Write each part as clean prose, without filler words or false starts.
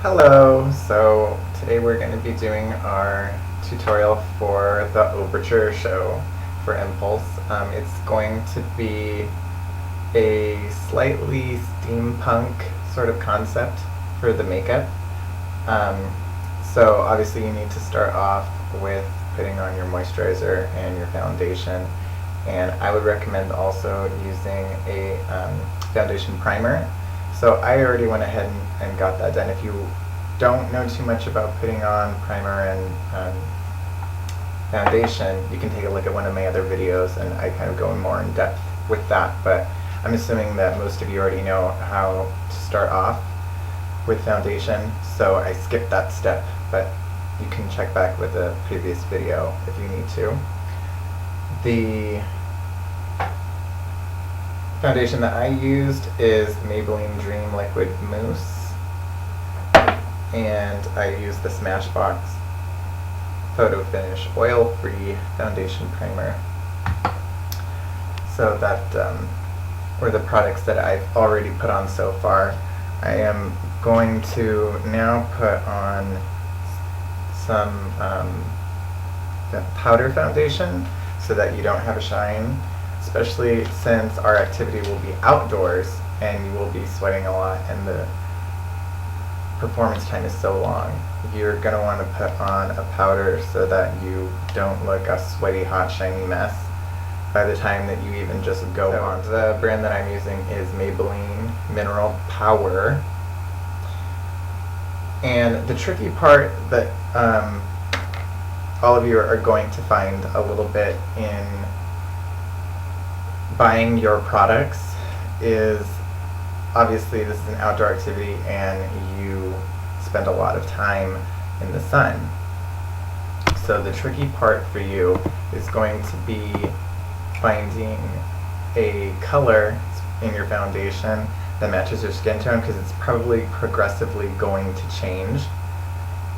Hello! So today we're going to be doing our tutorial for the Overture show for Impulse. It's going to be a slightly steampunk sort of concept for the makeup. So obviously you need to start off with putting on your moisturizer and your foundation, and I would recommend also using a foundation primer. So I already went ahead and got that done. If you don't know too much about putting on primer and foundation, you can take a look at one of my other videos and I kind of go more in depth with that. But I'm assuming that most of you already know how to start off with foundation, so I skipped that step, but you can check back with the previous video if you need to. The foundation that I used is Maybelline Dream Liquid Mousse, and I used the Smashbox Photo Finish Oil-Free Foundation Primer. So that were the products that I've already put on so far. I am going to now put on some powder foundation so that you don't have a shine, especially since our activity will be outdoors and you will be sweating a lot and the performance time is so long. You're going to want to put on a powder so that you don't look a sweaty, hot, shiny mess by the time that you even just go on. The brand that I'm using is Maybelline Mineral Power. And the tricky part that all of you are going to find a little bit in buying your products is, obviously this is an outdoor activity and you spend a lot of time in the sun. So the tricky part for you is going to be finding a color in your foundation that matches your skin tone, because it's probably progressively going to change.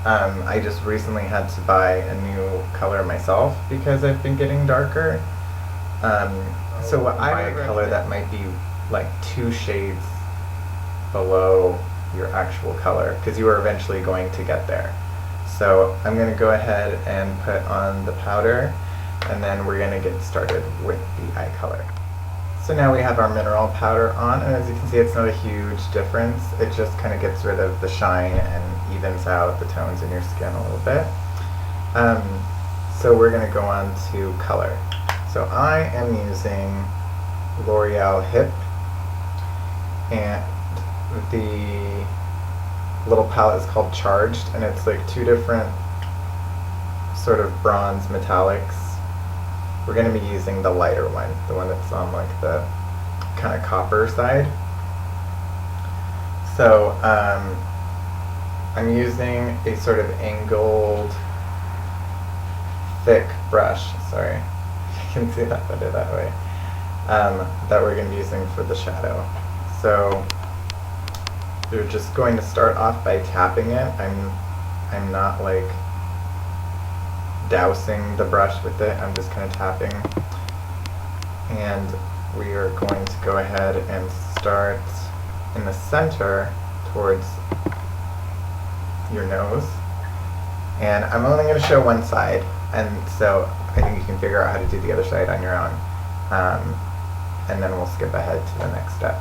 I just recently had to buy a new color myself because I've been getting darker. So what I would color that might be like 2 shades below your actual color, because you are eventually going to get there. So I'm going to go ahead and put on the powder, and then we're going to get started with the eye color. So now we have our mineral powder on, and as you can see, it's not a huge difference. It just kind of gets rid of the shine and evens out the tones in your skin a little bit. So we're going to go on to color. So I am using L'Oreal Hip, and the little palette is called Charged, and it's like 2 different sort of bronze metallics. We're going to be using the lighter one, the one that's on like the kind of copper side. So I'm using a sort of angled, thick brush, sorry, you can see that better that way, that we're going to be using for the shadow. So you're just going to start off by tapping it. I'm not like dousing the brush with it, I'm just kind of tapping. And we are going to go ahead and start in the center towards your nose. And I'm only going to show one side, and so I think you can figure out how to do the other side on your own. And then we'll skip ahead to the next step.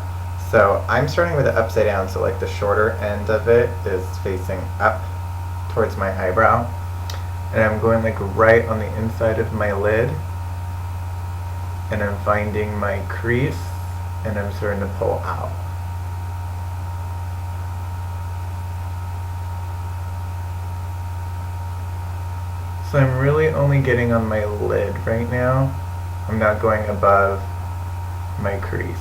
So I'm starting with it upside down, so like the shorter end of it is facing up towards my eyebrow. And I'm going like right on the inside of my lid, and I'm finding my crease, and I'm starting to pull out. So I'm really only getting on my lid right now. I'm not going above my crease.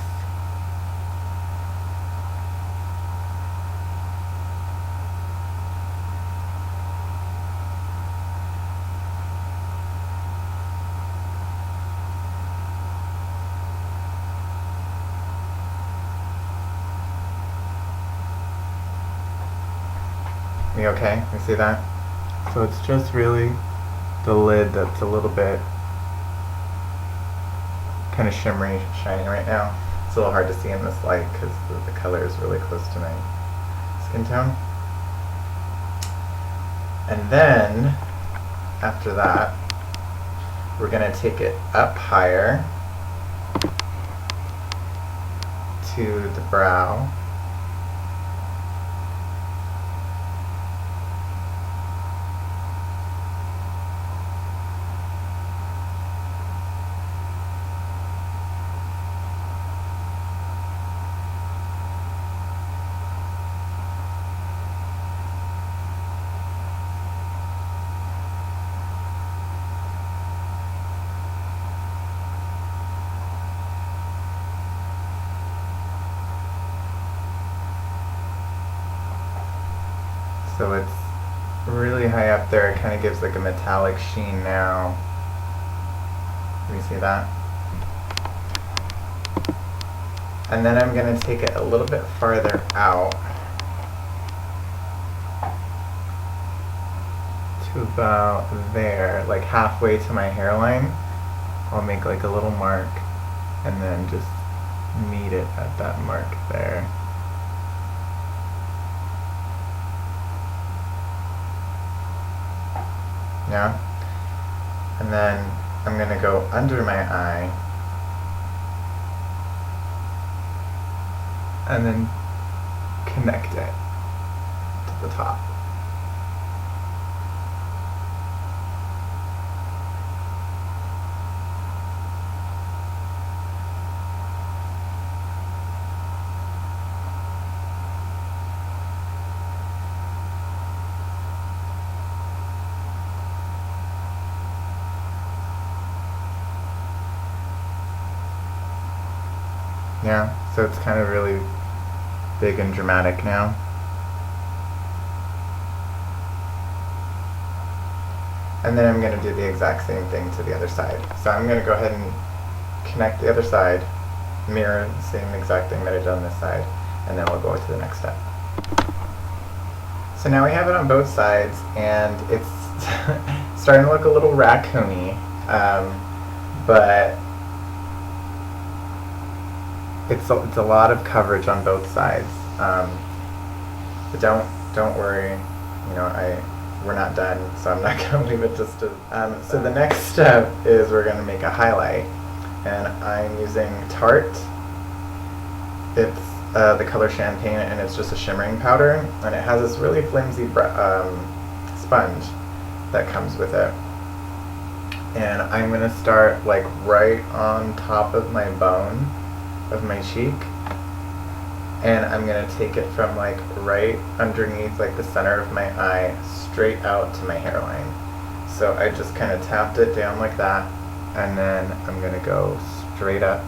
You okay? You see that? So it's just really the lid that's a little bit kind of shimmery, shiny right now. It's a little hard to see in this light because the color is really close to my skin tone. And then, after that, we're going to take it up higher to the brow. So it's really high up there. It kind of gives like a metallic sheen now. Can you see that? And then I'm going to take it a little bit farther out to about there, like halfway to my hairline. I'll make like a little mark and then just meet it at that mark there. Yeah? And then I'm going to go under my eye and then connect it to the top. Yeah, so it's kind of really big and dramatic now. And then I'm going to do the exact same thing to the other side. So I'm going to go ahead and connect the other side, mirror the same exact thing that I did on this side, and then we'll go to the next step. So now we have it on both sides, and it's starting to look a little raccoony, but it's a lot of coverage on both sides. But don't worry, we're not done, so I'm not going to leave it just as... so the next step is we're going to make a highlight, and I'm using Tarte. It's the color Champagne, and it's just a shimmering powder, and it has this really flimsy sponge that comes with it. And I'm going to start like right on top of my bone of my cheek, and I'm going to take it from like right underneath like the center of my eye straight out to my hairline. So I just kind of tapped it down like that, and then I'm going to go straight up.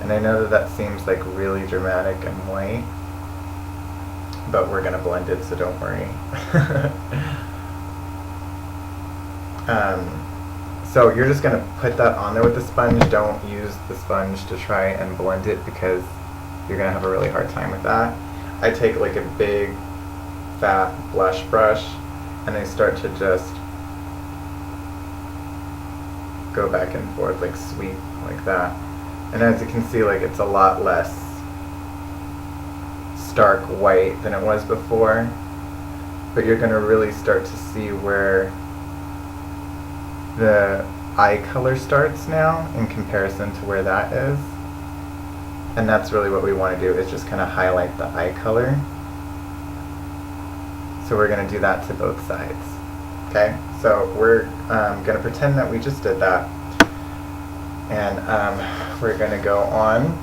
And I know that seems like really dramatic and white, but we're going to blend it, so don't worry. So you're just going to put that on there with the sponge. Don't use the sponge to try and blend it because you're going to have a really hard time with that. I take like a big fat blush brush and I start to just go back and forth, like sweep like that. And as you can see, like it's a lot less stark white than it was before, but you're going to really start to see where the eye color starts now in comparison to where that is. And that's really what we want to do, is just kind of highlight the eye color. So we're going to do that to both sides. Okay, so we're going to pretend that we just did that, and we're going to go on.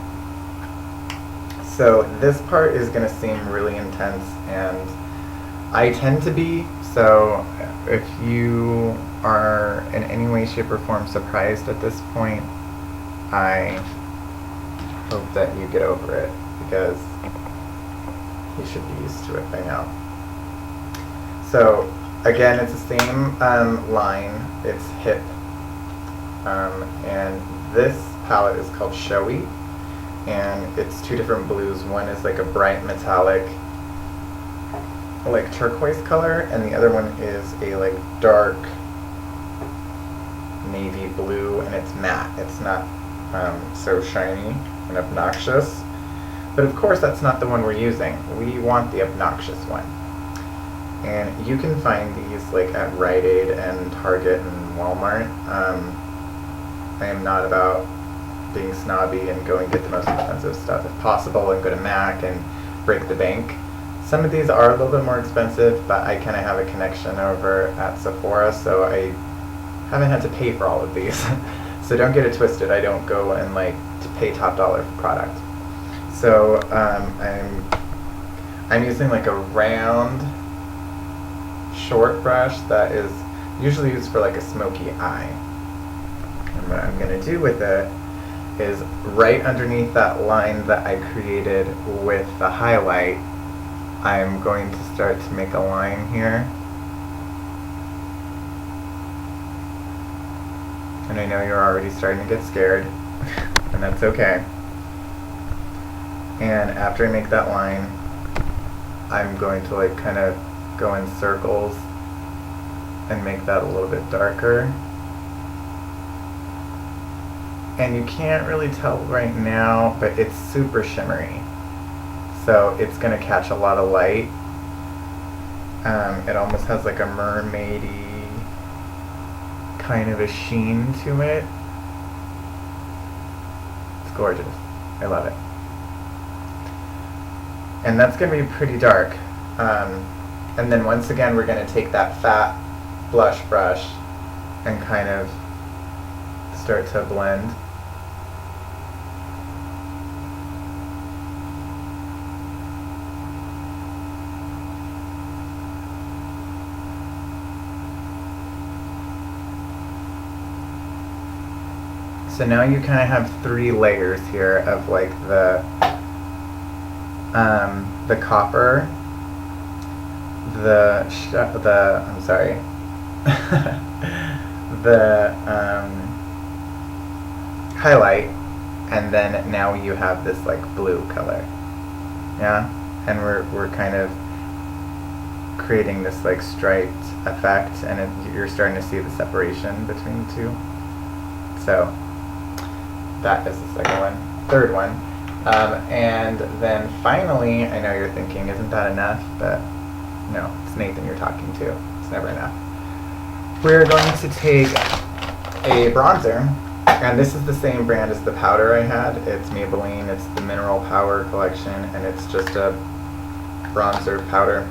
So this part is going to seem really intense, and I tend to be, so if you are in any way, shape, or form surprised at this point, I hope that you get over it, because you should be used to it by now. So again, it's the same line, it's hip, and this palette is called Showy, and it's two different blues. One is like a bright metallic, like turquoise color, and the other one is a like dark navy blue, and it's matte. It's not so shiny and obnoxious, but of course that's not the one we're using. We want the obnoxious one. And you can find these like at Rite Aid and Target and Walmart. I am not about being snobby and go and get the most expensive stuff if possible and go to Mac and break the bank. Some of these are a little bit more expensive, but I kind of have a connection over at Sephora, so I haven't had to pay for all of these. So don't get it twisted. I don't go and like to pay top dollar for product. So I'm using like a round short brush that is usually used for like a smoky eye. And what I'm going to do with it is right underneath that line that I created with the highlight, I'm going to start to make a line here. And I know you're already starting to get scared, and that's okay. And after I make that line, I'm going to like kind of go in circles and make that a little bit darker. And you can't really tell right now, but it's super shimmery. So it's going to catch a lot of light. It almost has like a mermaidy kind of a sheen to it. It's gorgeous. I love it. And that's going to be pretty dark. And then once again, we're going to take that fat blush brush and kind of start to blend. So now you kind of have 3 layers here of like the copper, the highlight, and then now you have this like blue color. Yeah, and we're kind of creating this like striped effect, and you're starting to see the separation between the two. So that is the second one. Third one. And then finally, I know you're thinking, isn't that enough? But no, it's Nathan you're talking to. It's never enough. We're going to take a bronzer, and this is the same brand as the powder I had. It's Maybelline, it's the Mineral Power collection, and it's just a bronzer powder.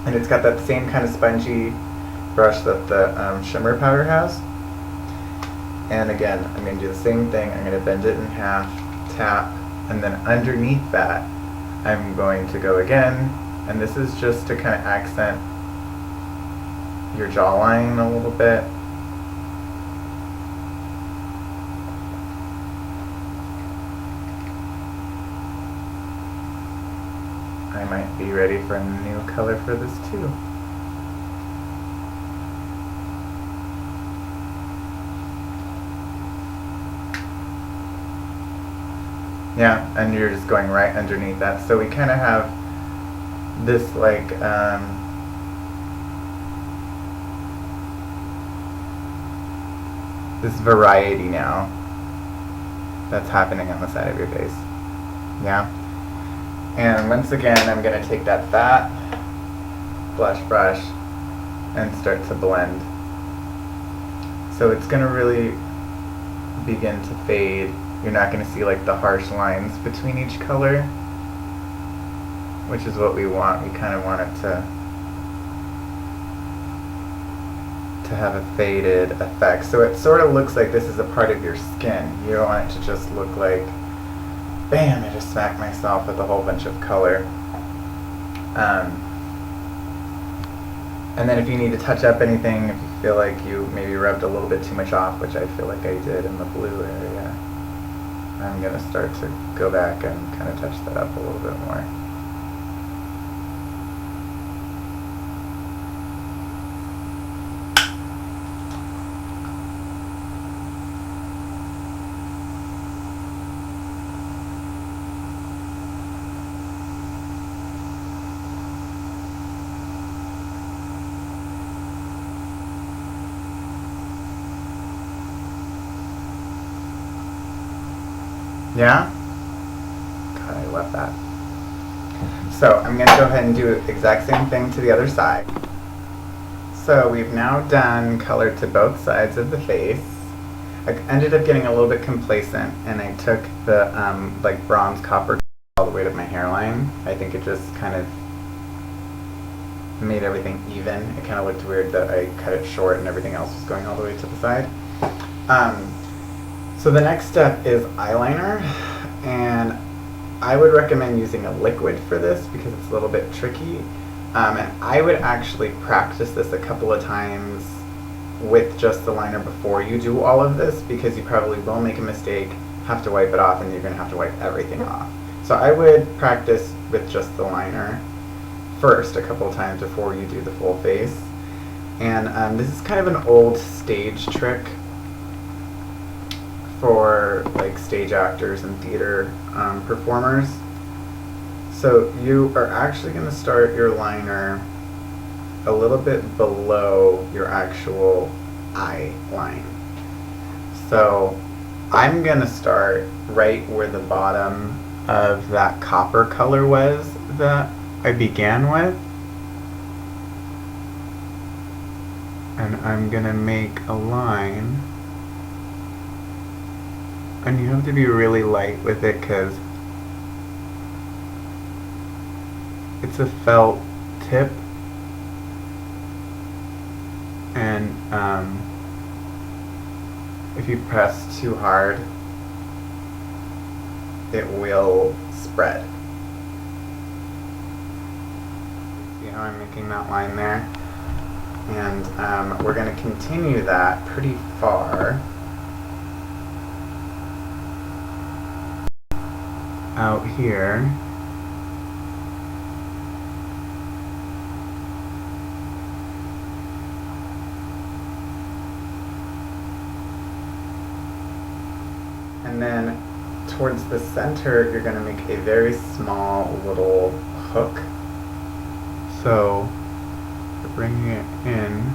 And it's got that same kind of spongy brush that the shimmer powder has. And again, I'm going to do the same thing. I'm going to bend it in half, tap, and then underneath that, I'm going to go again. And this is just to kind of accent your jawline a little bit. I might be ready for a new color for this too. Yeah, and you're just going right underneath that. So we kind of have this like this variety now that's happening on the side of your face. Yeah. And once again, I'm going to take that fat blush brush and start to blend. So it's going to really begin to fade. You're not going to see like the harsh lines between each color, which is what we want. We kind of want it to have a faded effect. So it sort of looks like this is a part of your skin. You don't want it to just look like, bam, I just smacked myself with a whole bunch of color. And then if you need to touch up anything, if you feel like you maybe rubbed a little bit too much off, which I feel like I did in the blue area, I'm going to start to go back and kind of touch that up a little bit more. Yeah? God, I love that. So I'm going to go ahead and do the exact same thing to the other side. So we've now done color to both sides of the face. I ended up getting a little bit complacent, and I took the like bronze copper all the way to my hairline. I think it just kind of made everything even. It kind of looked weird that I cut it short and everything else was going all the way to the side. So the next step is eyeliner, and I would recommend using a liquid for this because it's a little bit tricky. And I would actually practice this a couple of times with just the liner before you do all of this, because you probably will make a mistake, have to wipe it off, and you're going to have to wipe everything off. So I would practice with just the liner first a couple of times before you do the full face. And this is kind of an old stage trick for like stage actors and theater performers. So you are actually going to start your liner a little bit below your actual eye line. So I'm going to start right where the bottom of that copper color was that I began with. And I'm going to make a line. And you have to be really light with it because it's a felt tip. And if you press too hard, it will spread. See how I'm making that line there? And we're going to continue that pretty far out here. And then towards the center, you're going to make a very small little hook. So we're bringing it in.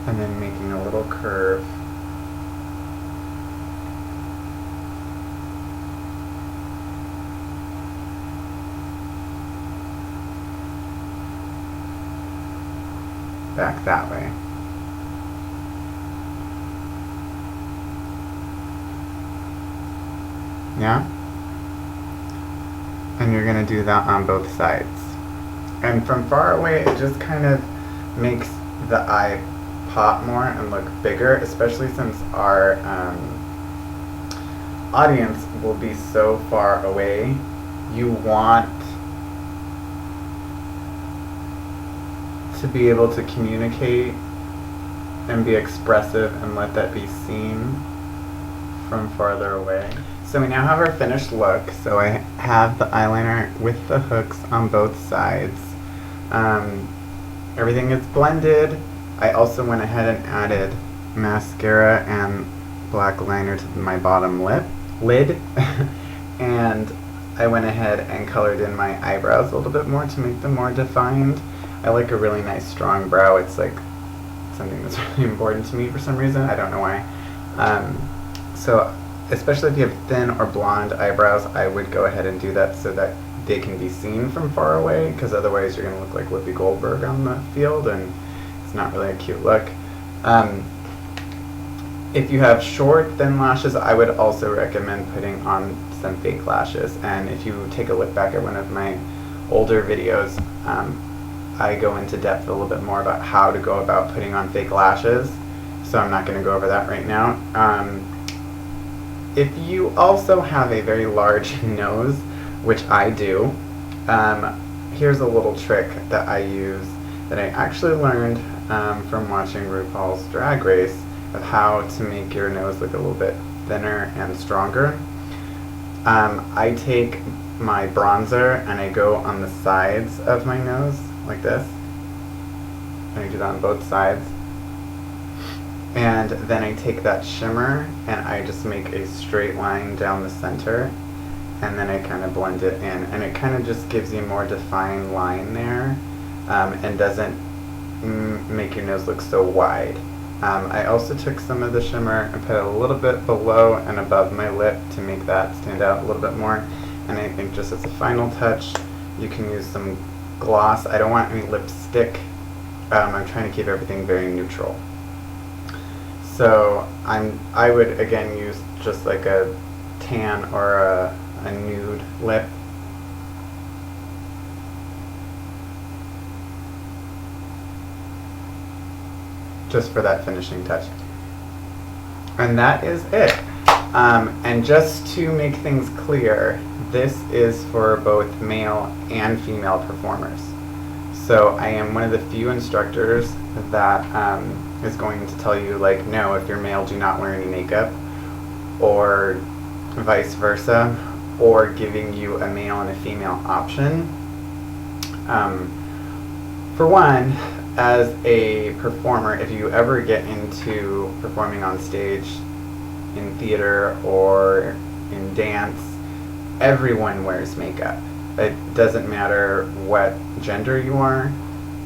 And then making a little curve. Back that way. Yeah? And you're going to do that on both sides. And from far away, it just kind of makes the eye pop more and look bigger, especially since our audience will be so far away. You want to be able to communicate and be expressive and let that be seen from farther away. So we now have our finished look. So I have the eyeliner with the hooks on both sides. Everything is blended. I also went ahead and added mascara and black liner to my bottom lid. And I went ahead and colored in my eyebrows a little bit more to make them more defined. I like a really nice strong brow. It's like something that's really important to me for some reason. I don't know why. So especially if you have thin or blonde eyebrows, I would go ahead and do that so that they can be seen from far away, because otherwise you're going to look like Whoopi Goldberg on the field, and it's not really a cute look. If you have short, thin lashes, I would also recommend putting on some fake lashes. And if you take a look back at one of my older videos, I go into depth a little bit more about how to go about putting on fake lashes, so I'm not going to go over that right now. If you also have a very large nose, which I do, here's a little trick that I use that I actually learned from watching RuPaul's Drag Race of how to make your nose look a little bit thinner and stronger. I take my bronzer and I go on the sides of my nose like this. And I do that on both sides. And then I take that shimmer and I just make a straight line down the center, and then I kind of blend it in, and it kind of just gives you a more defined line there, and doesn't make your nose look so wide. I also took some of the shimmer and put it a little bit below and above my lip to make that stand out a little bit more. And I think just as a final touch, you can use some gloss. I don't want any lipstick. I'm trying to keep everything very neutral. So I would again use just like a tan or a nude lip. Just for that finishing touch. And that is it. And just to make things clear, this is for both male and female performers. So I am one of the few instructors that is going to tell you, like, no, if you're male, do not wear any makeup, or vice versa, or giving you a male and a female option. For one, as a performer, if you ever get into performing on stage in theater or in dance, everyone wears makeup. It doesn't matter what gender you are,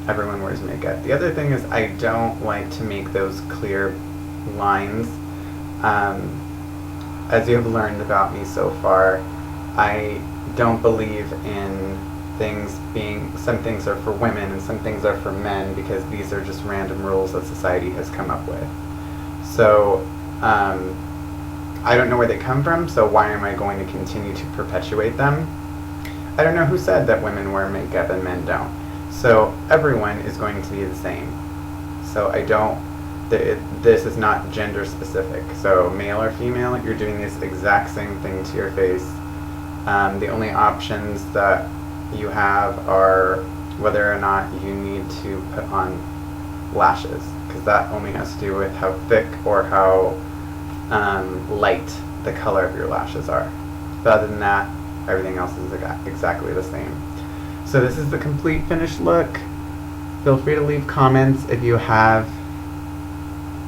everyone wears makeup. The other thing is I don't like to make those clear lines. As you have learned about me so far, I don't believe in things being, some things are for women and some things are for men, because these are just random rules that society has come up with. So I don't know where they come from, so why am I going to continue to perpetuate them? I don't know who said that women wear makeup and men don't. So everyone is going to be the same. So I don't, this is not gender specific. So male or female, you're doing this exact same thing to your face. The only options that you have are whether or not you need to put on lashes, because that only has to do with how thick or how light the color of your lashes are. But other than that, everything else is exactly the same. So this is the complete finished look. Feel free to leave comments if you have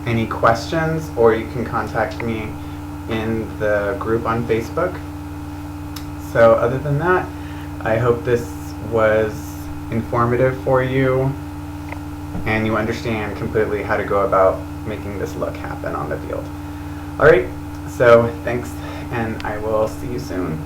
any questions, or you can contact me in the group on Facebook. So other than that, I hope this was informative for you and you understand completely how to go about making this look happen on the field. Alright, so thanks, and I will see you soon.